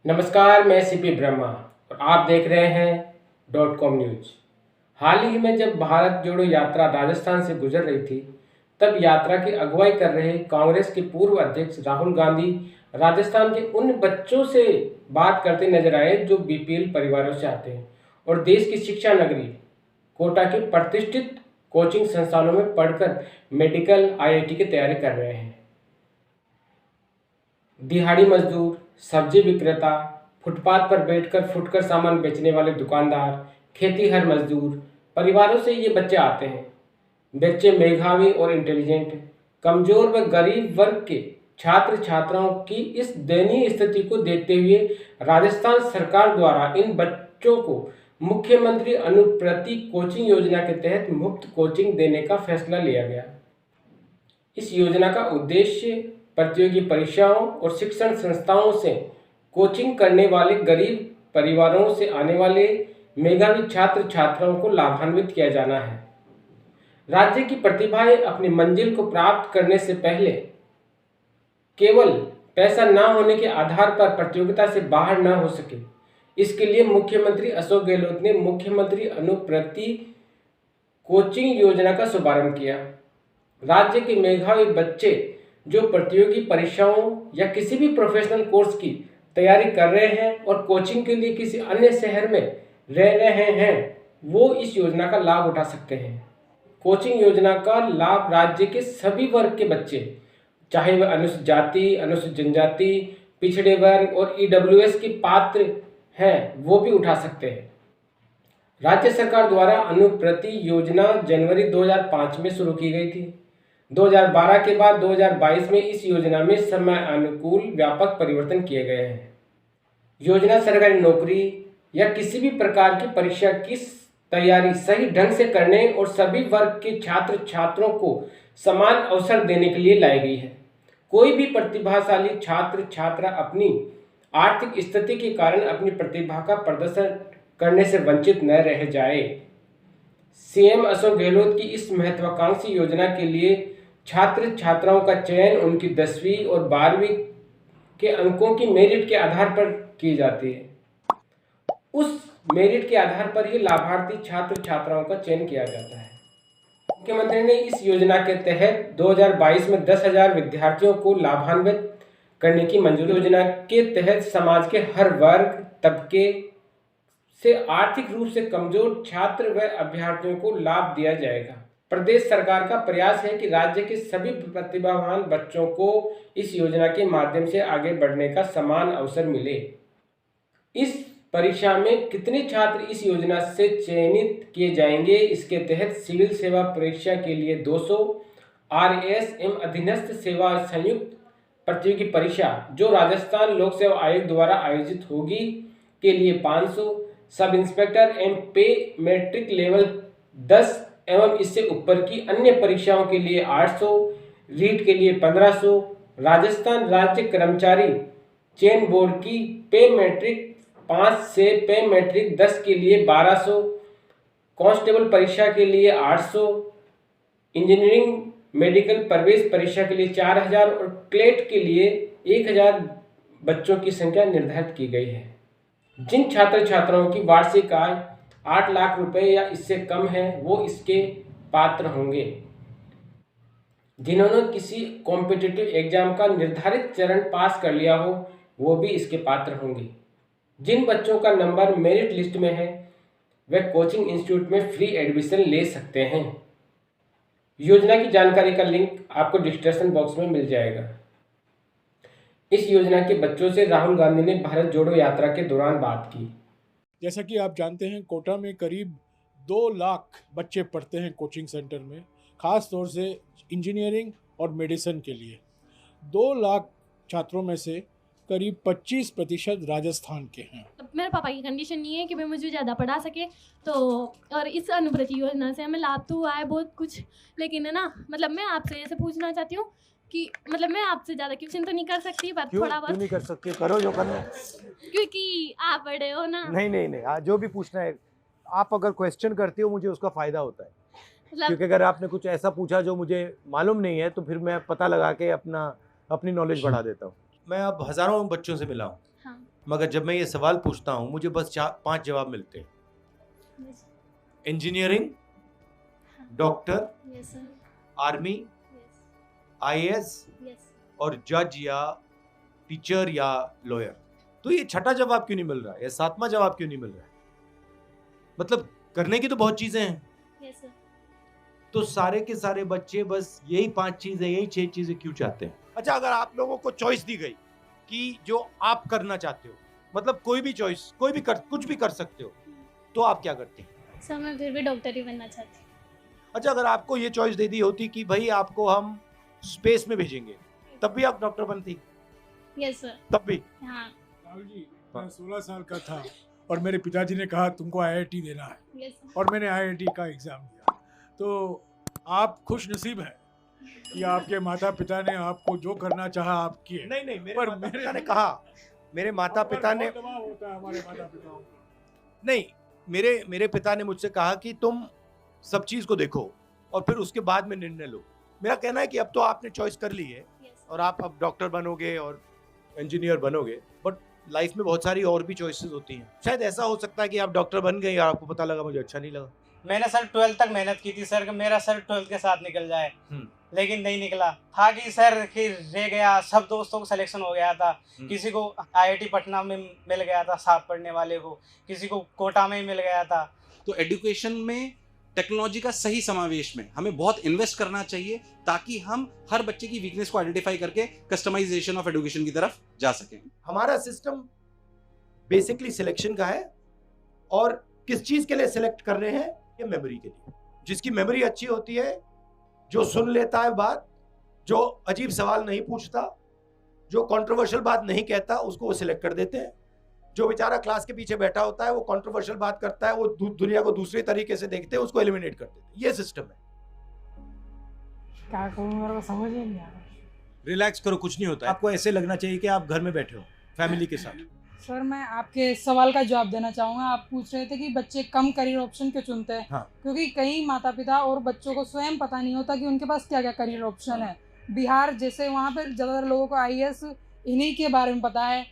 नमस्कार, मैं सीपी ब्रह्मा और आप देख रहे हैं .com न्यूज। हाल ही में जब भारत जोड़ो यात्रा राजस्थान से गुजर रही थी, तब यात्रा की अगुवाई कर रहे कांग्रेस के पूर्व अध्यक्ष राहुल गांधी राजस्थान के उन बच्चों से बात करते नजर आए जो बीपीएल परिवारों से आते हैं और देश की शिक्षा नगरी कोटा के प्रतिष्ठित कोचिंग संस्थानों में पढ़कर मेडिकल आईआईटी की तैयारी कर रहे हैं। दिहाड़ी मजदूर, सब्जी विक्रेता, फुटपाथ पर बैठकर फुटकर सामान बेचने वाले दुकानदार, खेतीहर मजदूर परिवारों से ये बच्चे आते हैं। बच्चे मेधावी और इंटेलिजेंट, कमजोर व गरीब वर्ग के छात्र छात्राओं की इस दयनीय स्थिति को देखते हुए राजस्थान सरकार द्वारा इन बच्चों को मुख्यमंत्री अनुप्रति कोचिंग योजना के तहत मुफ्त कोचिंग देने का फैसला लिया गया। इस योजना का उद्देश्य प्रतियोगी परीक्षाओं और शिक्षण संस्थाओं से कोचिंग करने वाले गरीब परिवारों से आने वाले मेधावी छात्र छात्राओं को लाभान्वित किया जाना है। राज्य की प्रतिभाएं अपनी मंजिल को प्राप्त करने से पहले केवल पैसा न होने के आधार पर प्रतियोगिता से बाहर न हो सके, इसके लिए मुख्यमंत्री अशोक गहलोत ने मुख्यमंत्री अनुप्रति कोचिंग योजना का शुभारंभ किया। राज्य के मेधावी बच्चे जो प्रतियोगी परीक्षाओं या किसी भी प्रोफेशनल कोर्स की तैयारी कर रहे हैं और कोचिंग के लिए किसी अन्य शहर में रह रहे हैं, वो इस योजना का लाभ उठा सकते हैं। कोचिंग योजना का लाभ राज्य के सभी वर्ग के बच्चे, चाहे वह अनुसूचित जाति, अनुसूचित जनजाति, पिछड़े वर्ग और ईडब्ल्यूएस के पात्र हैं, वो भी उठा सकते हैं। राज्य सरकार द्वारा अनुप्रति योजना जनवरी 2005 में शुरू की गई थी। 2012 के बाद 2022 में इस योजना में समय अनुकूल व्यापक परिवर्तन किए गए हैं। योजना सरकारी नौकरी या किसी भी प्रकार की परीक्षा की तैयारी सही ढंग से करने और सभी वर्ग के छात्र छात्रों को समान अवसर देने के लिए लाई गई है। कोई भी प्रतिभाशाली छात्र छात्रा अपनी आर्थिक स्थिति के कारण अपनी प्रतिभा का प्रदर्शन करने से वंचित न रह जाए। सीएम अशोक गहलोत की इस महत्वाकांक्षी योजना के लिए छात्र छात्राओं का चयन उनकी 10वीं और 12वीं के अंकों की मेरिट के आधार पर की जाती है। उस मेरिट के आधार पर ही लाभार्थी छात्र छात्राओं का चयन किया जाता है। मुख्यमंत्री ने इस योजना के तहत 2022 में 10,000 विद्यार्थियों को लाभान्वित करने की मंजूरी। योजना के तहत समाज के हर वर्ग तबके से आर्थिक रूप से कमजोर छात्र व अभ्यर्थियों को लाभ दिया जाएगा। प्रदेश सरकार का प्रयास है कि राज्य के सभी प्रतिभावान बच्चों को इस योजना के माध्यम से आगे बढ़ने का समान अवसर मिले। इस परीक्षा में कितने छात्र इस योजना से चयनित किए जाएंगे, इसके तहत सिविल सेवा परीक्षा के लिए 200, आरएएस एवं अधीनस्थ सेवा संयुक्त प्रतियोगी परीक्षा जो राजस्थान लोक सेवा आयोग द्वारा आयोजित होगी के लिए 500, सब इंस्पेक्टर एवं पे मैट्रिक लेवल 10 एवं इससे ऊपर की अन्य परीक्षाओं के लिए 800, रीट के लिए 1500, राजस्थान राज्य कर्मचारी चयन बोर्ड की पे मैट्रिक 5 से पे मैट्रिक 10 के लिए 1200, कांस्टेबल परीक्षा के लिए 800, इंजीनियरिंग मेडिकल प्रवेश परीक्षा के लिए 4000 और क्लेट के लिए 1000 बच्चों की संख्या निर्धारित की गई है। जिन छात्र छात्राओं की वार्षिक आय 8 लाख रुपए या इससे कम है, वो इसके पात्र होंगे। जिन्होंने किसी कॉम्पिटिटिव एग्जाम का निर्धारित चरण पास कर लिया हो, वो भी इसके पात्र होंगे। जिन बच्चों का नंबर मेरिट लिस्ट में है, वे कोचिंग इंस्टीट्यूट में फ्री एडमिशन ले सकते हैं। योजना की जानकारी का लिंक आपको डिस्क्रिप्शन बॉक्स में मिल जाएगा। इस योजना के बच्चों से राहुल गांधी ने भारत जोड़ो यात्रा के दौरान बात की। जैसा कि आप जानते हैं, कोटा में करीब 2 लाख बच्चे पढ़ते हैं कोचिंग सेंटर में, ख़ास तौर से इंजीनियरिंग और मेडिसिन के लिए। 2 लाख छात्रों में से करीब 25% राजस्थान के हैं। मेरे पापा की कंडीशन नहीं है कि भाई मुझे ज़्यादा पढ़ा सके, तो और इस अनुप्रति योजना से हमें लाभ तो हुआ है बहुत कुछ, लेकिन है ना, मतलब मैं आपसे ऐसे पूछना चाहती हूँ कि मतलब मैं आपसे ज़्यादा क्वेश्चन तो नहीं कर सकती, पर थोड़ा बहुत। क्यों नहीं कर सकते? करो जो करना है। क्योंकि आप बड़े हो ना। नहीं, जो भी पूछना है, आप अगर क्वेश्चन करती हो मुझे उसका फायदा होता है। मतलब क्योंकि अगर आपने कुछ ऐसा पूछा जो मुझे मालूम नहीं है, तो फिर मैं पता लगा के अपनी नॉलेज बढ़ा देता हूँ। मैं अब हज़ारों बच्चों से मिला हूँ। हाँ। मगर जब मैं ये सवाल पूछता हूँ मुझे बस 5 जवाब मिलते हैं। Yes. Engineering, doctor, Yes, sir. Army, Yes. IAS Yes. और जज या टीचर या लॉयर। तो ये छठा जवाब क्यों नहीं मिल रहा है या 7वां जवाब क्यों नहीं मिल रहा है? मतलब करने की तो बहुत चीजें हैं, Yes, sir. तो सारे के सारे बच्चे बस यही 5 चीजें, यही 6 चीजें क्यों चाहते हैं? अच्छा, अगर आप लोगों को चॉइस दी गई कि जो आप करना चाहते हो, मतलब कोई भी चॉइस, कुछ भी कर सकते हो, तो आप क्या करते हैं? सर मैं फिर भी डॉक्टर ही बनना चाहती हूँ। अच्छा, अगर आपको ये चॉइस दे दी होती कि भाई आपको हम स्पेस में भेजेंगे, तब भी आप डॉक्टर बनती? Yes sir. तब भी? हाँ। राहुल जी, मैं 16 साल का था और मेरे पिताजी ने कहा तुमको आईआईटी देना है, यस सर। और मैंने आईआईटी का एग्ज़ाम दिया। तो आप खुश नसीब हैं कि आपके माता पिता ने आपको जो करना चाहा आप किए। नहीं, मेरे पर माता पिता ने कहा, मेरे माता पिता ने, बहुत दबाव होता है हमारे माता पिताओं का। नहीं, मेरे पिता ने मुझसे कहा कि तुम सब चीज को देखो और फिर उसके बाद में निर्णय लो। मेरा कहना है कि अब तो आपने चॉइस कर ली है यस और आप अब डॉक्टर बनोगे और इंजीनियर बनोगे, बट लाइफ में बहुत सारी और भी चॉइसेस होती हैं। शायद ऐसा हो सकता है कि आप डॉक्टर बन गए और आपको पता लगा मुझे अच्छा नहीं लगा। मैंने सर 12th तक मेहनत की थी सर कि मेरा सर 12th के साथ निकल जाए, लेकिन नहीं निकला। था कि सर कि रह गया, सब दोस्तों को सिलेक्शन हो गया था, किसी को आईआईटी पटना में मिल गया था साथ पढ़ने वाले को, किसी को कोटा में ही मिल गया था। तो एजुकेशन में टेक्नोलॉजी का सही समावेश में हमें बहुत इन्वेस्ट करना चाहिए ताकि हम हर बच्चे की वीकनेस को आइडेंटिफाई करके कस्टमाइजेशन ऑफ एजुकेशन की तरफ जा सकें। हमारा सिस्टम बेसिकली सिलेक्शन का है, और किस चीज के लिए सिलेक्ट कर रहे हैं? ये मेमोरी के लिए। जिसकी मेमोरी अच्छी होती है, जो सुन लेता है बात, जो अजीब सवाल नहीं पूछता, जो कंट्रोवर्शियल बात नहीं कहता, उसको वो सिलेक्ट कर देते हैं। जो बेचारा क्लास के पीछे बैठा होता है, वो कंट्रोवर्शियल बात करता है, वो दुनिया को दूसरे तरीके से देखते हैं, उसको एलिमिनेट कर देते हैं। ये सिस्टम है। क्या करूं, मेरे को समझ ही नहीं आ रहा। रिलैक्स करो, कुछ नहीं होता है। आपको ऐसे लगना चाहिए कि आप घर में बैठे हो फैमिली के साथ। सर मैं आपके सवाल का जवाब देना चाहूँगा। आप पूछ रहे थे कि बच्चे कम करियर ऑप्शन क्यों चुनते हैं। हाँ। क्योंकि कई माता पिता और बच्चों को स्वयं पता नहीं होता कि उनके पास क्या क्या करियर ऑप्शन है। बिहार जैसे वहाँ पर ज़्यादातर लोगों को आईएएस इन्हीं के बारे में पता है,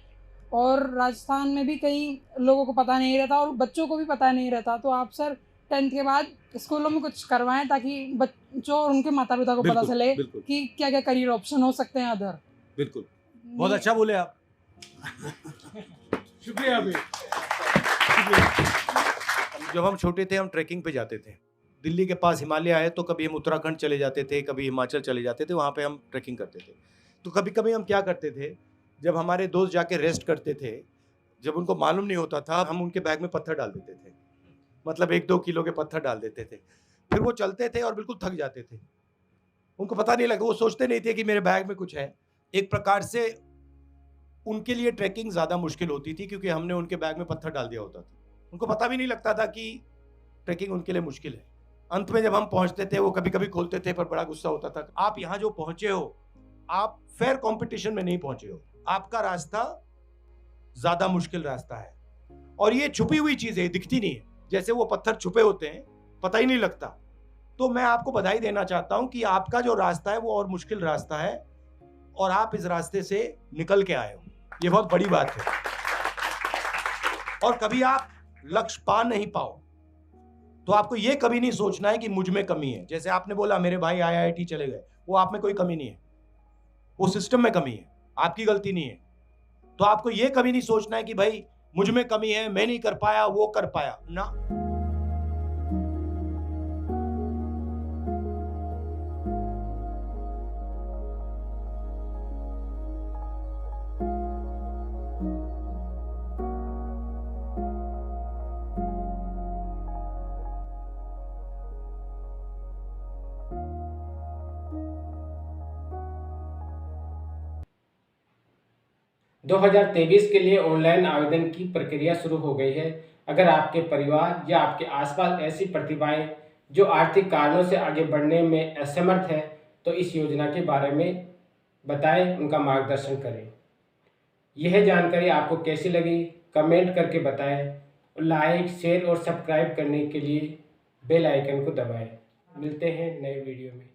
और राजस्थान में भी कई लोगों को पता नहीं रहता और बच्चों को भी पता नहीं रहता। तो आप सर 10th के बाद स्कूलों में कुछ करवाएं ताकि बच्चों और उनके माता पिता को पता चले कि क्या क्या करियर ऑप्शन हो सकते हैं अदर। बिल्कुल, बहुत अच्छा बोले आप। शुक्रिया भाई। जब हम छोटे थे, हम ट्रैकिंग पे जाते थे। दिल्ली के पास हिमालय है, तो कभी हम उत्तराखंड चले जाते थे, कभी हिमाचल चले जाते थे, वहाँ पे हम ट्रैकिंग करते थे। तो कभी कभी हम क्या करते थे, जब हमारे दोस्त जाके रेस्ट करते थे, जब उनको मालूम नहीं होता था, हम उनके बैग में पत्थर डाल देते थे। मतलब 1-2 किलो के पत्थर डाल देते थे। फिर वो चलते थे और बिल्कुल थक जाते थे। उनको पता नहीं लगा, वो सोचते नहीं थे कि मेरे बैग में कुछ है। एक प्रकार से उनके लिए ट्रैकिंग ज़्यादा मुश्किल होती थी, क्योंकि हमने उनके बैग में पत्थर डाल दिया होता था। उनको पता भी नहीं लगता था कि ट्रैकिंग उनके लिए मुश्किल है। अंत में जब हम पहुंचते थे, वो कभी कभी खोलते थे, पर बड़ा गुस्सा होता था। आप यहाँ जो पहुंचे हो, आप फेयर कंपटीशन में नहीं पहुंचे हो। आपका रास्ता ज़्यादा मुश्किल रास्ता है, और ये छुपी हुई चीज़ है, दिखती नहीं है। जैसे वो पत्थर छुपे होते हैं, पता ही नहीं लगता। तो मैं आपको बधाई देना चाहता हूं कि आपका जो रास्ता है वो और मुश्किल रास्ता है, और आप इस रास्ते से निकल के आए हो। ये बहुत बड़ी बात है। और कभी आप लक्ष्य पा नहीं पाओ, तो आपको ये कभी नहीं सोचना है कि मुझ में कमी है। जैसे आपने बोला मेरे भाई आईआईटी चले गए, वो आप में कोई कमी नहीं है, वो सिस्टम में कमी है, आपकी गलती नहीं है। तो आपको ये कभी नहीं सोचना है कि भाई मुझ में कमी है, मैं नहीं कर पाया, वो कर पाया ना। दो 2023 के लिए ऑनलाइन आवेदन की प्रक्रिया शुरू हो गई है। अगर आपके परिवार या आपके आसपास ऐसी प्रतिभाएं जो आर्थिक कारणों से आगे बढ़ने में असमर्थ है, तो इस योजना के बारे में बताएं, उनका मार्गदर्शन करें। यह जानकारी आपको कैसी लगी कमेंट करके बताएं। लाइक, शेयर और सब्सक्राइब करने के लिए बेल आइकन को दबाएं। मिलते हैं नए वीडियो में।